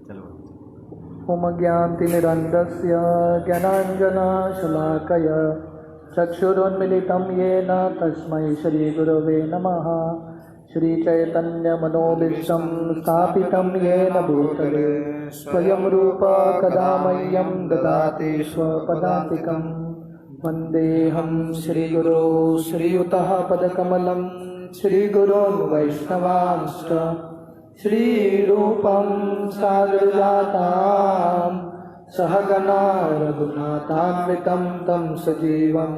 ओम ज्ञानतिमिरन्धस्य ज्ञानाञ्जनशलाकया चक्षुरुन्मिलितं येन तस्मै श्रीगुरवे नमः। श्रीचैतन्यमनोभीष्टं स्थापितं येन भूतले स्वयं रूप कदा मह्यं ददाति स्वपदान्तिकं। वन्देऽहं श्रीगुरो श्रीयुतः पदकमलं श्रीगुरोन् वैष्णवांश्च श्रीरूपं साग्रजातां सहगना रघुनाथान्वितं तं सजीवं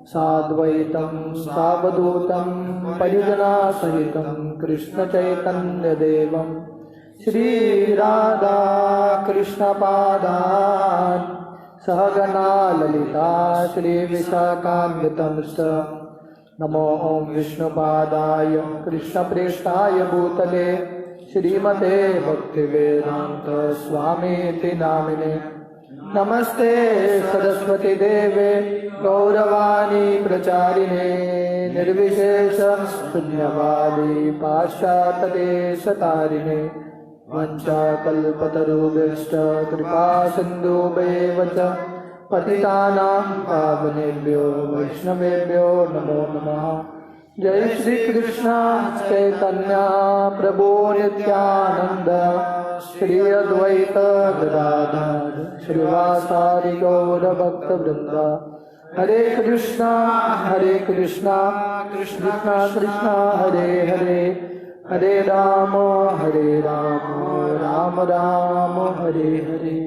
साद्वैतं सावधूतं परिजनासहितं कृष्णचैतन्यदेवं श्रीराधा कृष्णपादान् सहगना ललिता श्रीविशाखान्वितं च। नमो ओं विष्णुपादाय कृष्णप्रेष्ठाय भूतले श्रीमते भक्तिवेदांत स्वामीति नामिने। नमस्ते सरस्वती देवे गौरवाणी प्रचारिणे निर्विशेष शून्यवादी पाश्चात्यदेशतारिणे। वंशाकल्पतरुभ्यश्च कृपा सिन्धुभ्येव च पतितानां पावनेभ्यो वैष्णवेभ्यो नमो नमः। जय श्री कृष्ण चैतन्य प्रभु नित्यानंद श्री अद्वैत गदाधर श्रीवासादि गौर भक्त वृंद। हरे कृष्णा कृष्णा कृष्णा हरे हरे, हरे राम राम राम हरे हरे।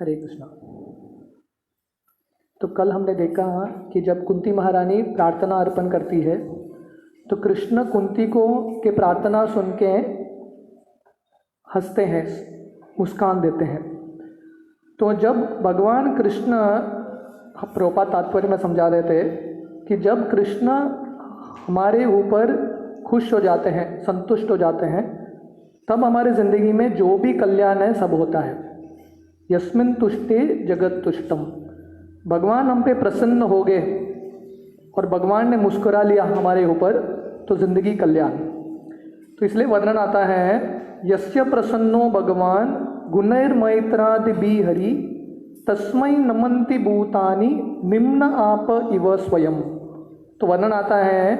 हरे कृष्णा। तो कल हमने देखा कि जब कुंती महारानी प्रार्थना अर्पण करती है तो कृष्ण कुंती को के प्रार्थना सुन के हंसते हैं, मुस्कान देते हैं। तो जब भगवान कृष्ण, प्रभुपाद तात्पर्य में समझा रहे थे कि जब कृष्ण हमारे ऊपर खुश हो जाते हैं, संतुष्ट हो जाते हैं, तब हमारे ज़िंदगी में जो भी कल्याण है सब होता है। यस्मिन् तुष्टे जगत तुष्टम। भगवान हम पे प्रसन्न हो गए और भगवान ने मुस्कुरा लिया हमारे ऊपर तो जिंदगी कल्याण। तो इसलिए वर्णन आता है यस्य प्रसन्नो भगवान गुणैर्मैत्रादिभि हरि तस्मै नमन्ति भूतानि निम्न आप इव स्वयं। तो वर्णन आता है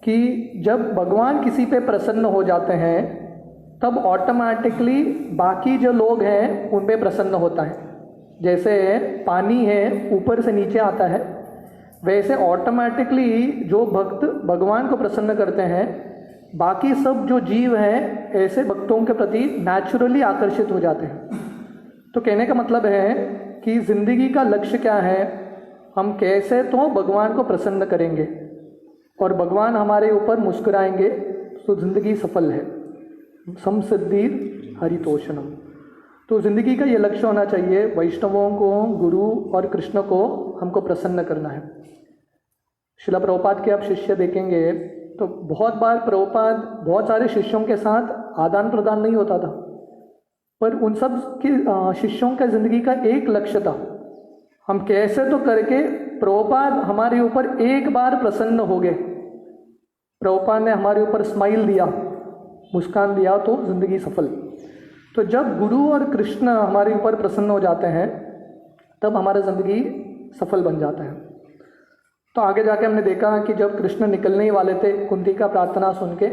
कि जब भगवान किसी पे प्रसन्न हो जाते हैं तब ऑटोमेटिकली बाकी जो लोग हैं उन पे प्रसन्न होता है। जैसे पानी है ऊपर से नीचे आता है, वैसे ऑटोमेटिकली जो भक्त भगवान को प्रसन्न करते हैं बाकी सब जो जीव हैं ऐसे भक्तों के प्रति नेचुरली आकर्षित हो जाते हैं। तो कहने का मतलब है कि ज़िंदगी का लक्ष्य क्या है, हम कैसे तो भगवान को प्रसन्न करेंगे और भगवान हमारे ऊपर मुस्कुराएंगे तो ज़िंदगी सफल है। समसिद्धिर हरितोषणम। तो ज़िंदगी का ये लक्ष्य होना चाहिए, वैष्णवों को, गुरु और कृष्ण को हमको प्रसन्न करना है। शिला प्रभुपाद के आप शिष्य देखेंगे तो बहुत बार प्रभुपाद बहुत सारे शिष्यों के साथ आदान प्रदान नहीं होता था, पर उन सब के शिष्यों का ज़िंदगी का एक लक्ष्य था, हम कैसे तो करके प्रभुपाद हमारे ऊपर एक बार प्रसन्न हो गए, प्रभुपाद ने हमारे ऊपर स्माइल दिया, मुस्कान दिया तो ज़िंदगी सफल। तो जब गुरु और कृष्ण हमारे ऊपर प्रसन्न हो जाते हैं तब हमारा ज़िंदगी सफल बन जाता है। तो आगे जाके हमने देखा कि जब कृष्ण निकलने ही वाले थे कुंती का प्रार्थना सुन के,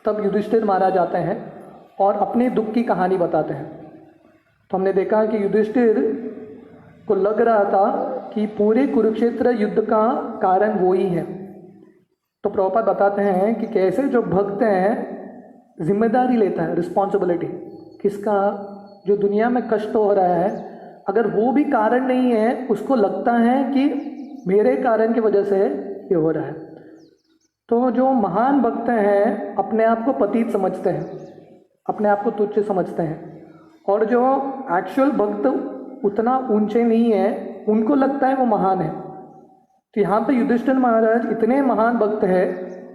तब युधिष्ठिर महाराज आते हैं और अपने दुख की कहानी बताते हैं। तो हमने देखा कि युधिष्ठिर को लग रहा था कि पूरे कुरुक्षेत्र युद्ध का कारण वो ही है। तो प्रभुपाद बताते हैं कि कैसे जो भक्त हैं जिम्मेदारी लेता है, रिस्पॉन्सिबिलिटी किसका, जो दुनिया में कष्ट हो रहा है अगर वो भी कारण नहीं है उसको लगता है कि मेरे कारण की वजह से ये हो रहा है। तो जो महान भक्त हैं अपने आप को पतित समझते हैं, अपने आप को तुच्छ समझते हैं, और जो एक्चुअल भक्त उतना ऊंचे नहीं है उनको लगता है वो महान है। तो यहाँ पे युधिष्ठिर महाराज इतने महान भक्त है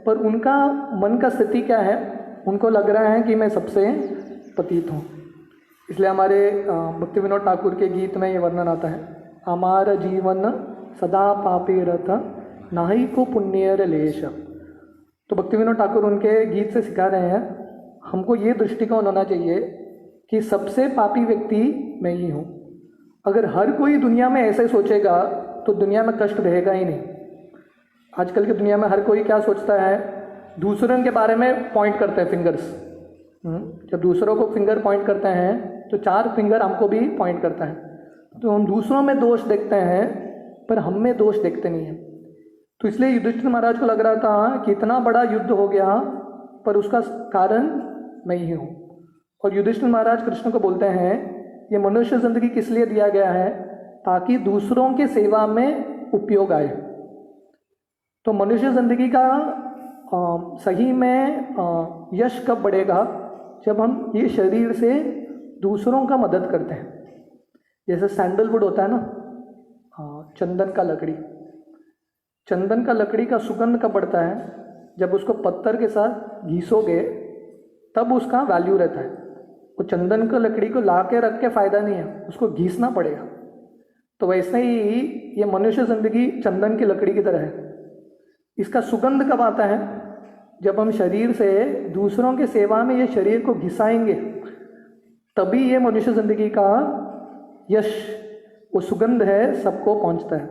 पर उनका मन का स्थिति क्या है, उनको लग रहा है कि मैं सबसे पतित हूँ। इसलिए हमारे भक्ति विनोद ठाकुर के गीत में ये वर्णन आता है, हमारा जीवन सदा पापी रथ नाहि को पुण्यर लेश। तो भक्ति विनोद ठाकुर उनके गीत से सिखा रहे हैं हमको ये दृष्टिकोण होना चाहिए कि सबसे पापी व्यक्ति मैं ही हूँ। अगर हर कोई दुनिया में ऐसे सोचेगा तो दुनिया में कष्ट रहेगा ही नहीं। आजकल की दुनिया में हर कोई क्या सोचता है, दूसरों के बारे में पॉइंट करते हैं फिंगर्स। जब दूसरों को फिंगर पॉइंट करते हैं तो 4 फिंगर हमको भी पॉइंट करता है। तो हम दूसरों में दोष देखते हैं पर हम में दोष देखते नहीं हैं। तो इसलिए युधिष्ठिर महाराज को लग रहा था कि इतना बड़ा युद्ध हो गया पर उसका कारण मैं ही हूँ। और युधिष्ठिर महाराज कृष्ण को बोलते हैं ये मनुष्य जिंदगी किस लिए दिया गया है, ताकि दूसरों के सेवा में उपयोग आए। तो मनुष्य जिंदगी का सही में यश कब बढ़ेगा, जब हम ये शरीर से दूसरों का मदद करते हैं। जैसे सैंडलवुड होता है ना, चंदन का लकड़ी, चंदन का लकड़ी का सुगंध कब बढ़ता है, जब उसको पत्थर के साथ घिसोगे तब उसका वैल्यू रहता है। वो चंदन का लकड़ी को ला के रख के फायदा नहीं है, उसको घिसना पड़ेगा। तो वैसे ही ये मनुष्य जिंदगी चंदन की लकड़ी की तरह है। इसका सुगंध कब आता है, जब हम शरीर से दूसरों के सेवा में ये शरीर को घिसाएंगे, तभी ये मनुष्य जिंदगी का यश, वो सुगंध है, सबको पहुंचता है।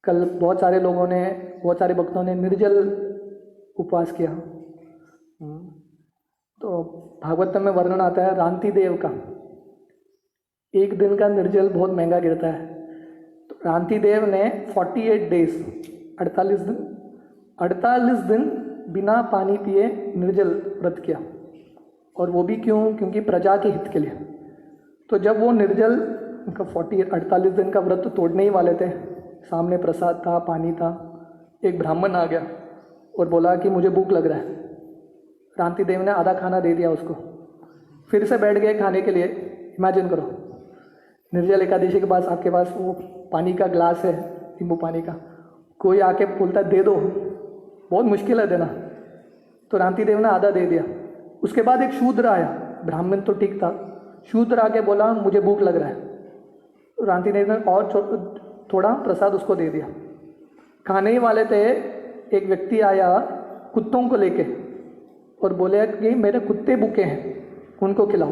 कल बहुत सारे लोगों ने, बहुत सारे भक्तों ने निर्जल उपवास किया। तो भागवत में वर्णन आता है रांति देव का, एक दिन का निर्जल बहुत महंगा गिरता है। तो रांति देव ने 48 डेज, 48 दिन बिना पानी पिए निर्जल व्रत किया। और वो भी क्यों, क्योंकि प्रजा के हित के लिए। तो जब वो निर्जल, उनका 48 दिन का व्रत तो तोड़ने ही वाले थे, सामने प्रसाद था, पानी था, एक ब्राह्मण आ गया और बोला कि मुझे भूख लग रहा है। रांति देव ने आधा खाना दे दिया उसको, फिर से बैठ गए खाने के लिए। इमेजिन करो, निर्जल एकादशी के बाद आपके पास वो पानी का ग्लास है, नींबू पानी का, कोई आके बोलता दे दो, बहुत मुश्किल है देना। तो रांति देव ने आधा दे दिया। उसके बाद एक शूद्र आया, ब्राह्मण तो ठीक था, शूद्र आके बोला मुझे भूख लग रहा है। तो रांति देव ने और थोड़ा प्रसाद उसको दे दिया। खाने ही वाले थे, एक व्यक्ति आया कुत्तों को लेके और बोले कि मेरे कुत्ते भूखे हैं, उनको खिलाओ।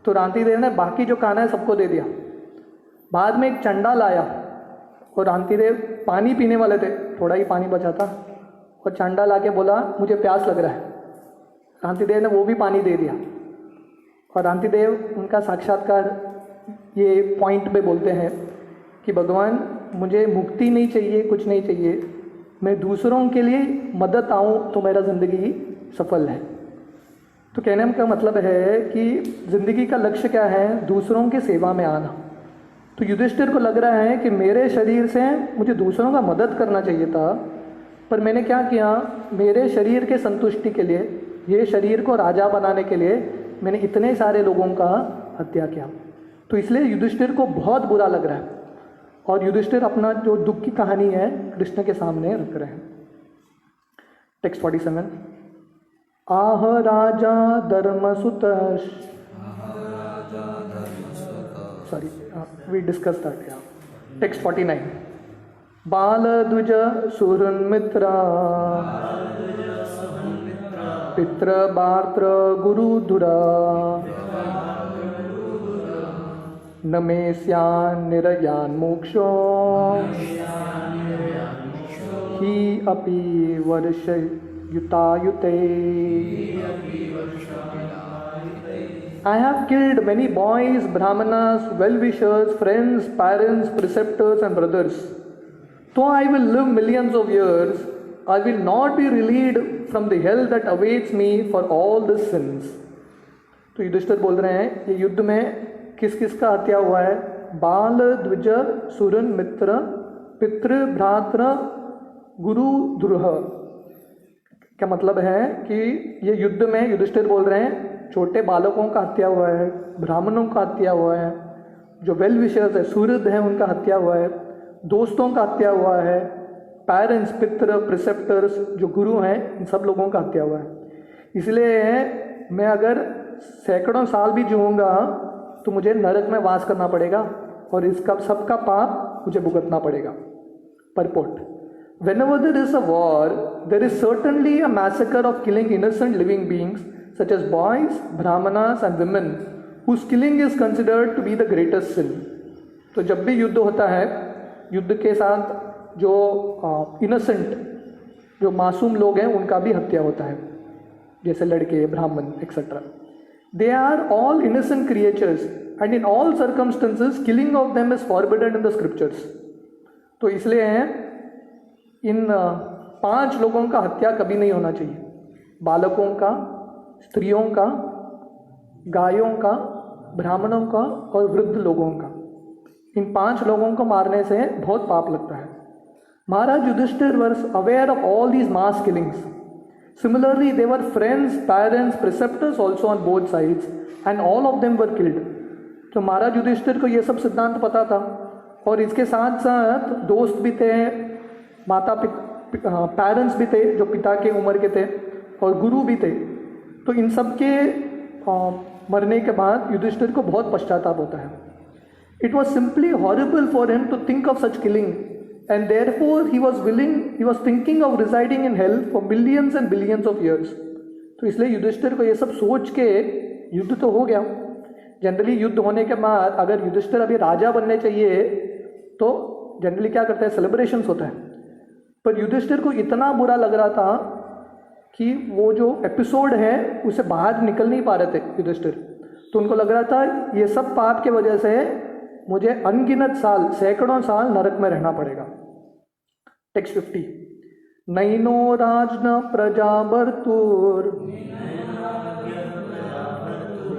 तो रांति देव ने बाकी जो खाना है सबको दे दिया। बाद में एक चंडाल आया और रांति देव पानी पीने वाले थे, थोड़ा ही पानी बचा था, और चंडाल आके बोला मुझे प्यास लग रहा है। रांति देव ने वो भी पानी दे दिया। और रांति देव उनका साक्षात्कार ये पॉइंट पे बोलते हैं कि भगवान मुझे मुक्ति नहीं चाहिए, कुछ नहीं चाहिए, मैं दूसरों के लिए मदद आऊँ तो मेरा ज़िंदगी सफल है। तो कहने का मतलब है कि ज़िंदगी का लक्ष्य क्या है, दूसरों के सेवा में आना। तो युधिष्ठिर को लग रहा है कि मेरे शरीर से मुझे दूसरों का मदद करना चाहिए था, पर मैंने क्या किया, मेरे शरीर के संतुष्टि के लिए, ये शरीर को राजा बनाने के लिए मैंने इतने सारे लोगों का हत्या किया। तो इसलिए युधिष्ठिर को बहुत बुरा लग रहा है और युधिष्ठिर अपना जो दुख की कहानी है कृष्ण के सामने रख रहे हैं। Text 47, ah Raja Dharmasut, sorry we discuss that. Text 49, बाल द्विज सुहृन्मित्र, पितृ बात्र गुरुधुरा, न मे स्यान् निरयान् मोक्षो, ही अपि वर्ष युतायुते। I have killed many boys, brahmanas, well-wishers, friends, parents, preceptors and brothers. Though I will live millions of years, I will not be relieved from the hell that awaits me for all the sins. तो युधिष्ठिर बोल रहे हैं ये युद्ध में किस किस का हत्या हुआ है, बाल द्विज सुरन मित्र पितृ भ्रात्र गुरु द्रुह। क्या मतलब है कि ये युद्ध में युधिष्ठिर बोल रहे हैं छोटे बालकों का हत्या हुआ है, ब्राह्मणों का हत्या हुआ है, जो वेल विशर्स है, सूर्य हैं, उनका हत्या हुआ है, दोस्तों का हत्या हुआ है, पेरेंट्स, पितृ, प्रिसेप्टर्स जो गुरु हैं, इन सब लोगों का हत्या हुआ है। इसलिए मैं अगर सैकड़ों साल भी जीऊँगा तो मुझे नरक में वास करना पड़ेगा और इसका सबका पाप मुझे भुगतना पड़ेगा। परपोट, whenever there is a war, there is certainly a massacre of killing innocent living beings such as boys, brahmanas and women, whose killing is considered to be the greatest sin. तो जब भी युद्ध होता है, युद्ध के साथ जो इनोसेंट, जो मासूम लोग हैं, उनका भी हत्या होता है, जैसे लड़के, ब्राह्मण etcetera. They are all innocent creatures and in all circumstances killing of them is forbidden in the scriptures. तो इसलिए इन 5 लोगों का हत्या कभी नहीं होना चाहिए. बालकों का, स्त्रियों का, गायों का, ब्राह्मणों का और वृद्ध लोगों का. इन 5 लोगों को मारने से बहुत पाप लगता है. महाराज Yudhishthir was aware of all these mass killings. Similarly, they were friends, parents, preceptors also on both sides, and all of them were killed. तो महाराज युधिष्ठिर को ये सब सिद्धांत पता था, और इसके साथ साथ दोस्त भी थे, माता पिता, पेरेंट्स भी थे जो पिता के उम्र के थे, और गुरु भी थे. तो इन सब के मरने के बाद युधिष्ठिर को बहुत पश्चाताप होता है. It was simply horrible for him to think of such killing, and therefore he was thinking of residing in hell for millions and billions of years. तो इसलिए युधिष्ठिर को ये सब सोच के, युद्ध तो हो गया, जनरली युद्ध होने के बाद अगर युधिष्ठिर अभी राजा बनने चाहिए तो जनरली क्या करते हैं, सेलिब्रेशंस होता है. पर युधिष्ठिर को इतना बुरा लग रहा था कि वो जो एपिसोड है उसे बाहर निकल नहीं पा रहे थे युधिष्ठिर. तो उनको लग रहा था ये सब पाप के वजह से मुझे अनगिनत साल, सैकड़ों साल नरक में रहना पड़ेगा. टेक्स्ट 50. नैनो राजन प्रजा भर्तुर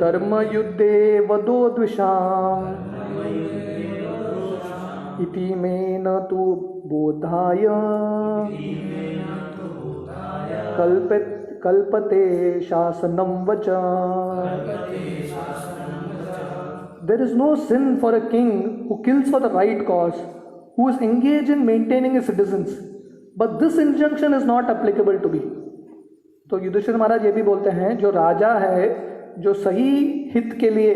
धर्म युद्धे वदो द्विषाम इति मेन तु बोधाय कल्पते शासनम वचा. There is no sin for a king who kills for the right cause, who is engaged in maintaining his citizens, but this injunction is not applicable to me. तो युधिष्ठिर महाराज ये भी बोलते हैं, जो राजा है, जो सही हित के लिए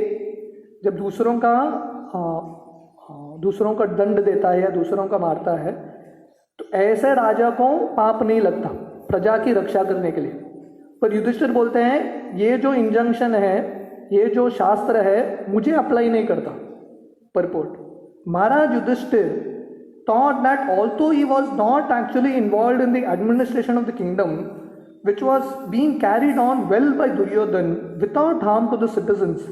जब दूसरों का दंड देता है या दूसरों का मारता है, तो ऐसे राजा को पाप नहीं लगता प्रजा की रक्षा करने के लिए. पर युधिष्ठिर बोलते हैं ये जो इंजंक्शन है, ये जो शास्त्र है, मुझे अप्लाई नहीं करता. Purport. Maharaj Yudhishthira thought that although he was not actually involved in the administration of the kingdom, which was being carried on well by Duryodhan without harm to the citizens,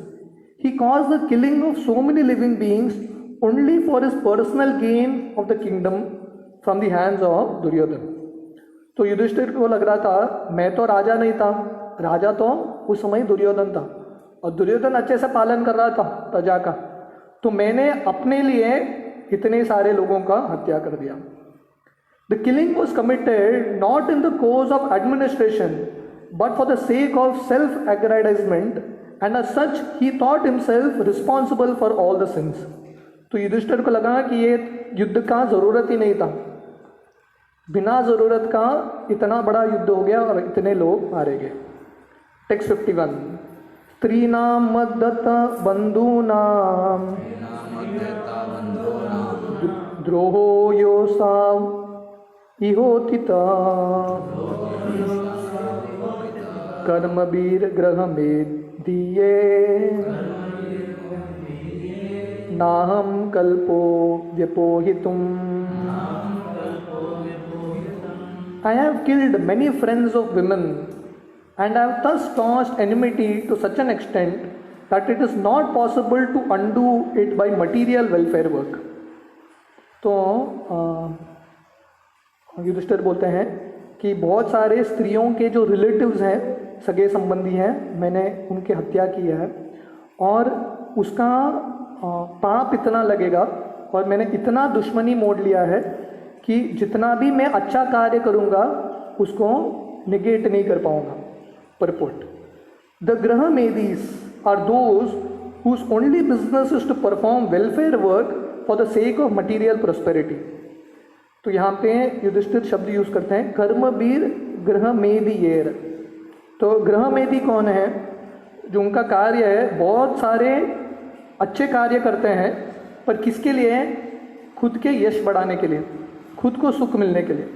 he caused the killing of so many living beings only for his personal gain of the kingdom from the hands of Duryodhan. तो युधिष्ठिर को लग रहा था मैं तो राजा नहीं था, राजा तो उस समय दुर्योधन था, और दुर्योधन अच्छे से पालन कर रहा था प्रजा का, तो मैंने अपने लिए इतने सारे लोगों का हत्या कर दिया. The killing was committed not in the course of administration but for the sake of self-aggrandizement, and as such he thought himself responsible for all the sins. तो युधिष्ठिर को लगा कि ये युद्ध का ज़रूरत ही नहीं था, बिना ज़रूरत का इतना बड़ा युद्ध हो गया और इतने लोग मारे गए. टेक्स्ट 51. स्त्रीणां मद्दत बंधूनां द्रोहो योसाव इहोतिता कर्मवीर ग्रह में दिए नाहम कल्पो व्यपोहितुम. I have killed many friends of women and I have thus caused enmity to such an extent that it is not possible to undo it by material welfare work. तो युधिष्ठिर बोलते हैं कि बहुत सारे स्त्रियों के जो रिलेटिव्स हैं, सगे संबंधी हैं, मैंने उनकी हत्या की है और उसका पाप इतना लगेगा और मैंने इतना दुश्मनी मोड़ लिया है कि जितना भी मैं अच्छा कार्य करूँगा उसको निगेट नहीं कर पाऊँगा. परपोर्ट. द ग्रह मेदीज are those whose only business is to perform welfare work for the sake of material prosperity. तो यहाँ पे युधिष्ठिर शब्द यूज़ करते हैं कर्मवीर ग्रह मेदीयर. तो ग्रह मेदी कौन है? जो उनका कार्य है, बहुत सारे अच्छे कार्य करते हैं, पर किसके लिए? खुद के यश बढ़ाने के लिए, खुद को सुख मिलने के लिए.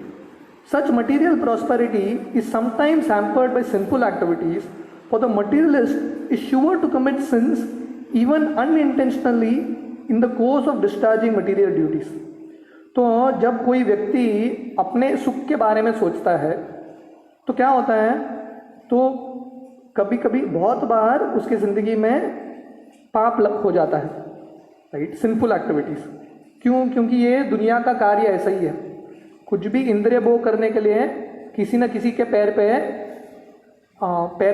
Such material prosperity is sometimes hampered by sinful activities, for the materialist is sure to commit sins even unintentionally in the course of discharging material duties. तो जब कोई व्यक्ति अपने सुख के बारे में सोचता है तो क्या होता है, तो कभी कभी बहुत बार उसकी ज़िंदगी में पाप हो जाता है, राइट, सिंफुल एक्टिविटीज़। क्यों? क्योंकि ये दुनिया का कार्य ऐसा ही है, कुछ भी इंद्रिय भोग करने के लिए किसी न किसी के पैर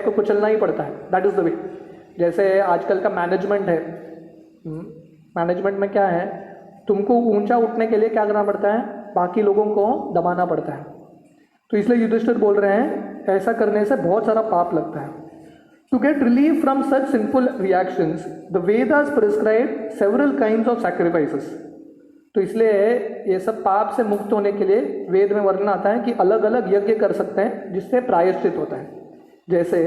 को कुचलना ही पड़ता है। That is the way. जैसे आजकल का मैनेजमेंट है, मैनेजमेंट में क्या है, तुमको ऊंचा उठने के लिए क्या करना पड़ता है, बाकी लोगों को दबाना पड़ता है। तो इसलिए युधिष्ठिर बोल रहे हैं ऐसा करने से बहुत सारा पाप लगता है। To get relief from such sinful reactions the Vedas prescribe several kinds of sacrifices. तो इसलिए ये सब पाप से मुक्त होने के लिए वेद में वर्णन आता है कि अलग अलग यज्ञ कर सकते हैं जिससे प्रायश्चित होता है। जैसे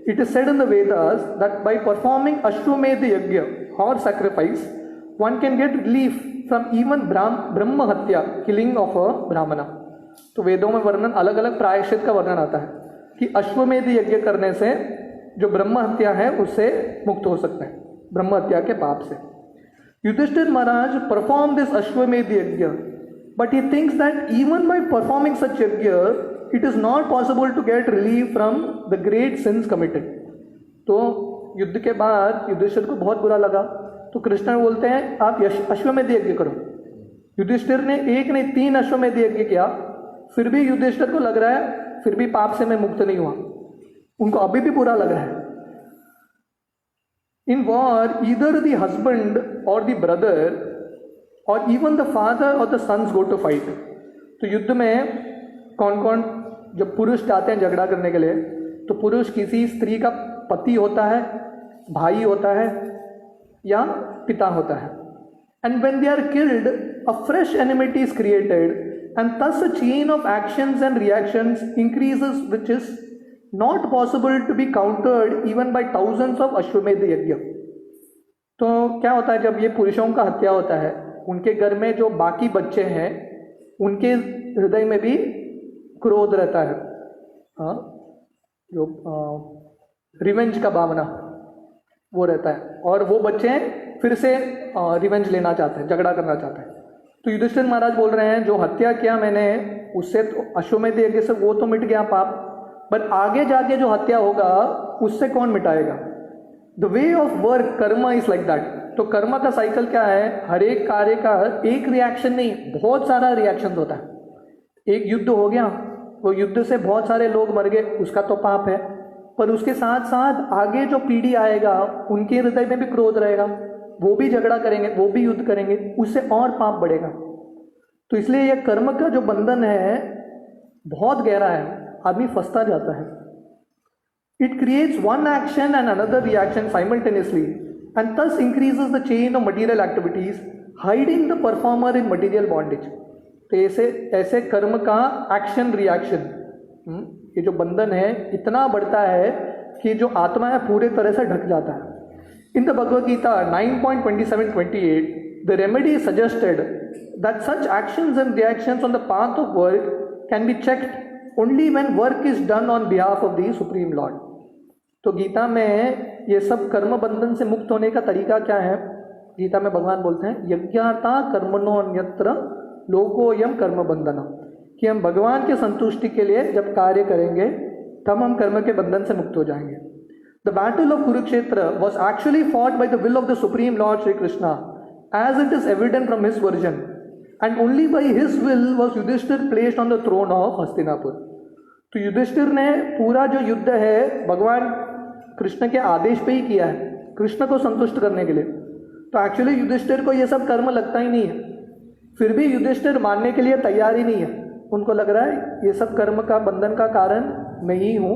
it is said in the Vedas that by performing अश्वमेध यज्ञ और sacrifice one can get relief from even ब्रह्म हत्या, किलिंग ऑफ अ ब्राह्मणा। तो वेदों में वर्णन अलग अलग प्रायश्चित का वर्णन आता है कि अश्वमेध यज्ञ करने से जो ब्रह्म हत्या है उससे मुक्त हो सकते हैं, ब्रह्म हत्या के पाप से। युधिष्ठिर महाराज perform this Ashvamedha yajna, but he thinks that even by performing such yajna it is not possible to get relief from the great sins committed. तो युद्ध के बाद युधिष्ठिर को बहुत बुरा लगा, तो कृष्ण बोलते हैं आप अश्वमेध यज्ञ करो। युधिष्ठिर ने एक नहीं 3 अश्वमेध यज्ञ किया, फिर भी युधिष्ठिर को लग रहा है फिर भी पाप से मैं मुक्त नहीं हुआ, उनको अभी भी बुरा लग रहा है। In war either the husband और द ब्रदर और इवन द फादर और the sons go to fight. तो युद्ध में कौन कौन, जब पुरुष जाते हैं झगड़ा करने के लिए, तो पुरुष किसी स्त्री का पति होता है, भाई होता है या पिता होता है। And when they are killed a fresh enmity is created and thus a chain of actions and reactions increases which is not possible to be countered even by thousands of अश्वमेध यज्ञ। तो क्या होता है, जब ये पुरुषों का हत्या होता है, उनके घर में जो बाकी बच्चे हैं उनके हृदय में भी क्रोध रहता है, हाँ, जो रिवेंज का भावना वो रहता है, और वो बच्चे फिर से रिवेंज लेना चाहते हैं, झगड़ा करना चाहते हैं। तो युधिष्ठिर महाराज बोल रहे हैं जो हत्या किया मैंने उससे तो अश्वमेध यज्ञ से वो तो मिट गया पाप, पर आगे जाके जो हत्या होगा उससे कौन मिटाएगा। द वे ऑफ वर्क कर्म इज लाइक दैट। तो कर्म का साइकिल क्या है, हर एक कार्य का एक रिएक्शन नहीं, बहुत सारा रिएक्शन होता है। एक युद्ध हो गया, वो युद्ध से बहुत सारे लोग मर गए, उसका तो पाप है, पर उसके साथ साथ आगे जो पीढ़ी आएगा उनके हृदय में भी क्रोध रहेगा, वो भी झगड़ा करेंगे, वो भी युद्ध करेंगे, उससे और पाप बढ़ेगा। तो इसलिए यह कर्म का जो बंधन है बहुत गहरा है, आदमी फंसता जाता है। It creates one action and another reaction simultaneously and thus increases the chain of material activities, hiding the performer in material bondage। तो ऐसे कर्म का एक्शन रिएक्शन, ये जो बंधन है इतना बढ़ता है कि जो आत्मा है पूरे तरह से ढक जाता है। In the Bhagavad Gita 9.27-28, the remedy is suggested that such actions and reactions on the path of work can be checked only when work is done on behalf of the Supreme Lord। तो गीता में ये सब कर्म बंधन से मुक्त होने का तरीका क्या है, गीता में भगवान बोलते हैं यज्ञार्था कर्मणो अन्यत्र लोकोयम कर्म बंधना, कि हम भगवान के संतुष्टि के लिए जब कार्य करेंगे तब हम कर्म के बंधन से मुक्त हो जाएंगे। The battle of Kurukshetra was actually fought by the will of the Supreme Lord Shri Krishna, as it is evident from his version, and only by his will was Yudhishthir placed on the throne of Hastinapur। तो युधिष्ठिर ने पूरा जो युद्ध है भगवान कृष्ण के आदेश पे ही किया है, कृष्ण को संतुष्ट करने के लिए। तो एक्चुअली युधिष्ठिर को ये सब कर्म लगता ही नहीं है, फिर भी युधिष्ठिर मानने के लिए तैयार ही नहीं है। उनको लग रहा है ये सब कर्म का बंधन का कारण मैं ही हूँ,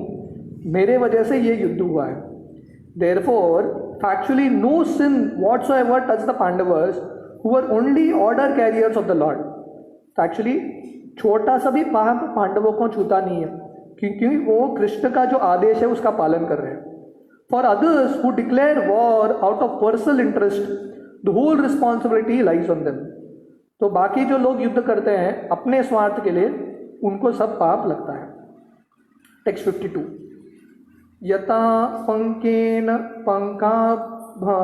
मेरे वजह से ये युद्ध हुआ है। Therefore, factually no sin whatsoever touched the Pandavas, who were only order carriers of the Lord। तो एक्चुअली छोटा सा भी पाप पांडवों को छूता नहीं है, क्योंकि वो कृष्ण का जो आदेश है उसका पालन कर रहे हैं। For others who declare war out of personal interest, the whole responsibility lies on them। तो बाकी जो लोग युद्ध करते हैं अपने स्वार्थ के लिए, उनको सब पाप लगता है। टेक्स्ट 52, यथा पंकेन पंकाभा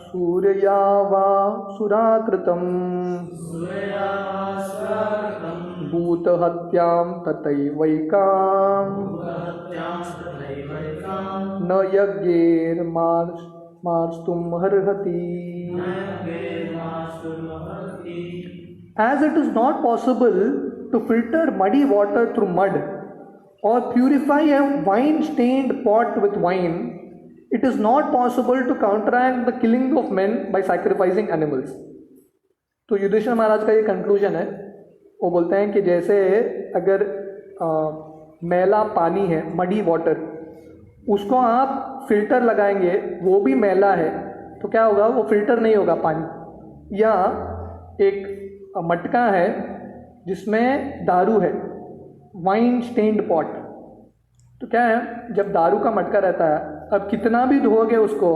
सूर्या वा सुराकृतं भूतहत्यां तथैवैकां न यज्ञैर्मार्ष्टुं अर्हति। As it is not possible to filter muddy water through mud or purify a wine-stained pot with wine, it is not possible to counteract the killing of men by sacrificing animals. तो युधिष्ठिर महाराज का ये conclusion है। वो बोलते हैं कि जैसे अगर मैला पानी है, मडी वाटर, उसको आप फिल्टर लगाएंगे, वो भी मैला है तो क्या होगा, वो फिल्टर नहीं होगा पानी। या एक मटका है जिसमें दारू है, वाइन स्टेन्ड पॉट, तो क्या है, जब दारू का मटका रहता है, अब कितना भी धोओगे उसको,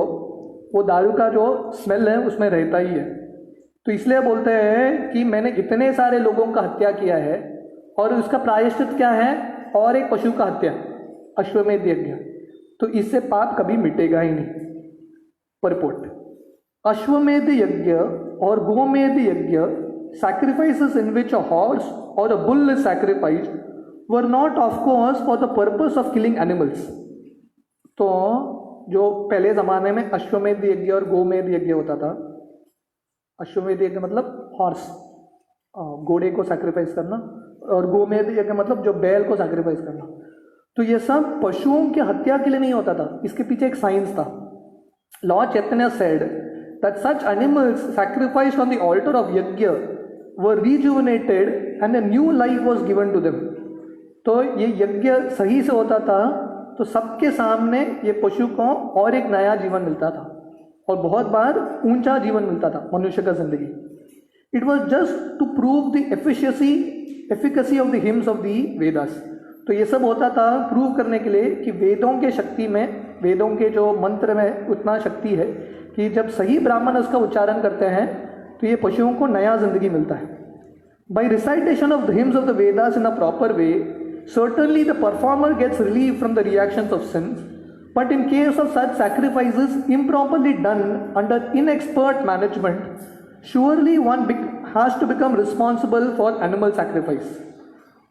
वो दारू का जो स्मेल है उसमें रहता ही है। तो इसलिए बोलते हैं कि मैंने इतने सारे लोगों का हत्या किया है और उसका प्रायश्चित क्या है, और एक पशु का हत्या, अश्वमेध यज्ञ, तो इससे पाप कभी मिटेगा ही नहीं। परपोर्ट, अश्वमेध यज्ञ और गोमेध यज्ञ, sacrifices in which a horse or a bull is sacrificed, were not of course for the purpose of killing animals. तो जो पहले ज़माने में अश्वमेध यज्ञ और गोमेध यज्ञ होता था, अश्वमेध यज्ञ मतलब हॉर्स, घोड़े को सैक्रिफाइस करना, और गोमेध यज्ञ मतलब जो बैल को सैक्रिफाइस करना, तो ये सब पशुओं की हत्या के लिए नहीं होता था। इसके पीछे एक साइंस था। Lord Chaitanya said that such animals sacrificed on the altar of yajna were rejuvenated and a new life was given to them. तो ये यज्ञ सही से होता था तो सबके सामने ये पशु को और एक नया जीवन मिलता था, और बहुत बार ऊंचा जीवन मिलता था मनुष्य का जिंदगी। It was just to prove the efficacy of the hymns of the Vedas. तो ये सब होता था प्रूव करने के लिए कि वेदों के शक्ति में, वेदों के जो मंत्र में उतना शक्ति है कि जब सही ब्राह्मण उसका उच्चारण करते हैं तो ये पशुओं को नया जिंदगी मिलता है। By recitation of the hymns of the Vedas in a proper way, certainly the performer gets relief from the reactions of sins, but in case of such sacrifices improperly done under inexpert management, surely one has to become responsible for animal sacrifice.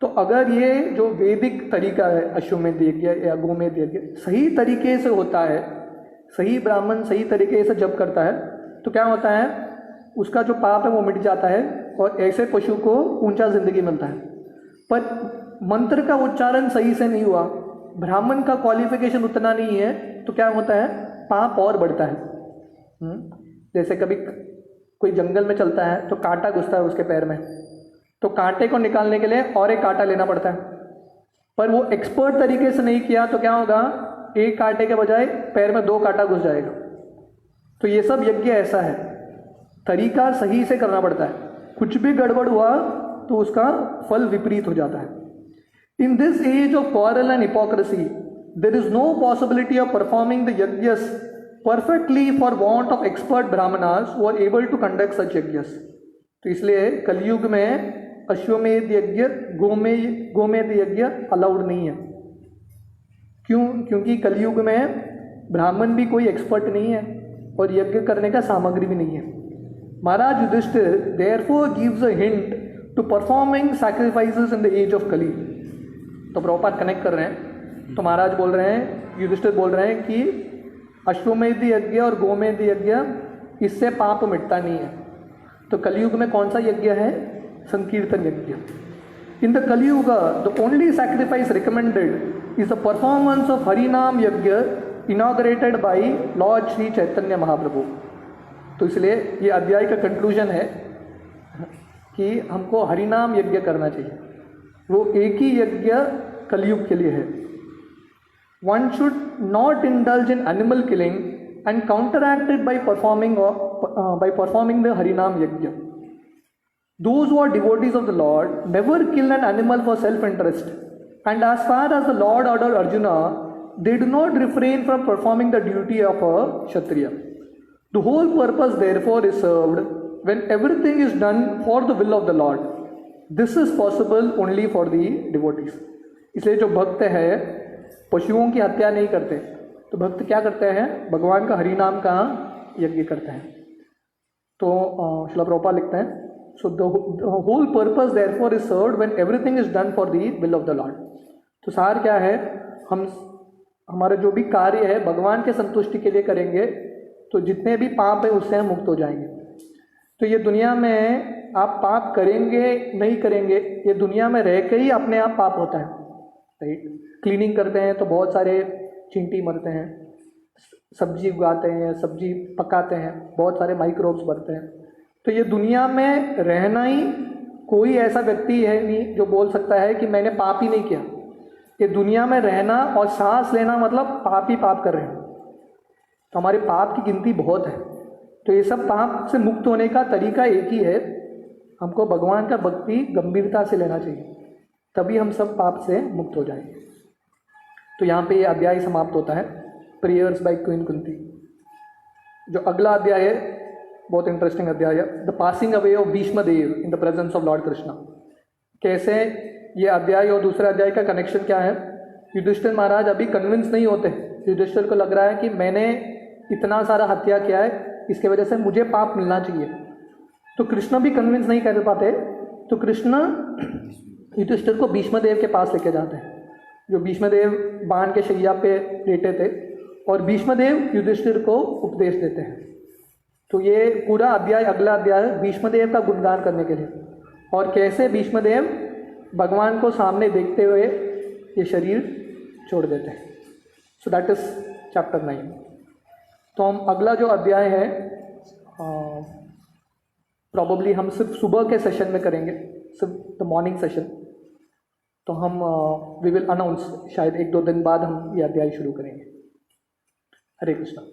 तो अगर ये जो वैदिक तरीका है, अश्वमेध यज्ञ या गोमेध यज्ञ, सही तरीके से होता है, सही ब्राह्मण सही तरीके से जब करता है, तो क्या होता है, उसका जो पाप है वो मिट जाता है और ऐसे पशु को ऊंचा जिंदगी मिलता है। पर मंत्र का उच्चारण सही से नहीं हुआ, ब्राह्मण का क्वालिफिकेशन उतना नहीं है, तो क्या होता है, पाप और बढ़ता है। जैसे कभी कोई जंगल में चलता है तो कांटा घुसता है उसके पैर में, तो कांटे को निकालने के लिए और एक कांटा लेना पड़ता है, पर वो एक्सपर्ट तरीके से नहीं किया तो क्या होगा, एक कांटे के बजाय पैर में 2 कांटा घुस जाएगा। तो ये सब यज्ञ ऐसा है, तरीका सही से करना पड़ता है, कुछ भी गड़बड़ हुआ तो उसका फल विपरीत हो जाता है। In this age of quarrel and hypocrisy, there is no possibility of performing the yajnas perfectly for want of expert brahmanas who are able to conduct such yajnas. तो इसलिए कलयुग में अश्वमेध यज्ञ, गोमेध यज्ञ अलाउड नहीं है। क्यों? क्योंकि कलयुग में ब्राह्मण भी कोई एक्सपर्ट नहीं है और यज्ञ करने का सामग्री भी नहीं है। महाराज Yudhishthir therefore gives a hint to performing sacrifices in the age of Kali. तो प्रभुपाद कनेक्ट कर रहे हैं, तो महाराज बोल रहे हैं, युधिष्ठिर बोल रहे हैं कि अश्वमेध यज्ञ और गोमेध यज्ञ, इससे पाप मिटता नहीं है। तो कलयुग में कौन सा यज्ञ है? संकीर्तन यज्ञ। इन द कलयुग the only sacrifice recommended is the performance of हरिनाम यज्ञ inaugurated bye Lord Shri Chaitanya Mahaprabhu. तो इसलिए ये अध्याय का कंक्लूजन है कि हमको हरिनाम यज्ञ करना चाहिए। वो एक ही यज्ञ कलयुग के लिए है। One should not indulge in animal killing and counteracted by performing the Harinam yajna. Those who are devotees of the Lord never kill an animal for self-interest, and as far as the Lord ordered Arjuna, they do not refrain from performing the duty of a Kshatriya. The whole purpose therefore is served when everything is done for the will of the Lord, this is possible only for the devotees. इसलिए जो भक्त है पशुओं की हत्या नहीं करते, तो भक्त क्या करते हैं, भगवान का हरि नाम का यज्ञ करते हैं. तो श्रील प्रभुपाद लिखते हैं, so the whole purpose therefore is served when everything is done for the will of the Lord. तो सार क्या है, हम हमारा जो भी कार्य है भगवान के संतुष्टि के लिए करेंगे तो जितने भी पाप है उससे हम मुक्त हो जाएंगे. तो ये दुनिया में आप पाप करेंगे नहीं करेंगे, ये दुनिया में रह के ही अपने आप पाप होता है, राइट. क्लीनिंग करते हैं तो बहुत सारे चींटी मरते हैं, सब्जी उगाते हैं, सब्जी पकाते हैं, बहुत सारे माइक्रोब्स बढ़ते हैं. तो ये दुनिया में रहना ही, कोई ऐसा व्यक्ति है नहीं जो बोल सकता है कि मैंने पाप ही नहीं किया. ये दुनिया में रहना और सांस लेना मतलब पाप ही पाप कर रहे हैं. तो हमारे पाप की गिनती बहुत है. तो ये सब पाप से मुक्त होने का तरीका एक ही है, हमको भगवान का भक्ति गंभीरता से लेना चाहिए, तभी हम सब पाप से मुक्त हो जाएंगे. तो यहाँ पे ये अध्याय समाप्त होता है, प्रेयर्स बाय क्वीन कुंती. जो अगला अध्याय है बहुत इंटरेस्टिंग अध्याय है, the passing away of Bhishma Dev in the presence of Lord Krishna. कैसे ये अध्याय और दूसरे अध्याय का कनेक्शन क्या है. युधिष्ठिर महाराज अभी कन्विंस नहीं होते. युधिष्ठिर को लग रहा है कि मैंने इतना सारा हत्या किया है, इसके वजह से मुझे पाप मिलना चाहिए. तो कृष्ण भी कन्विंस नहीं कर पाते, तो कृष्ण युधिष्ठिर को भीष्मदेव के पास लेके जाते हैं, जो भीष्मदेव बाण के शैया पे लेटे थे, और भीष्मदेव युधिष्ठिर को उपदेश देते हैं. तो ये पूरा अध्याय, अगला अध्याय है भीष्मदेव का गुणगान करने के लिए, और कैसे भीष्मदेव भगवान को सामने देखते हुए ये शरीर छोड़ देते हैं. So that is chapter 9. तो हम अगला जो अध्याय है प्रॉबली हम सिर्फ सुबह के सेशन में करेंगे, सिर्फ द मॉर्निंग सेशन. तो हम वी विल अनाउंस, शायद 1-2 दिन बाद हम ये अध्याय शुरू करेंगे. हरे कृष्णा.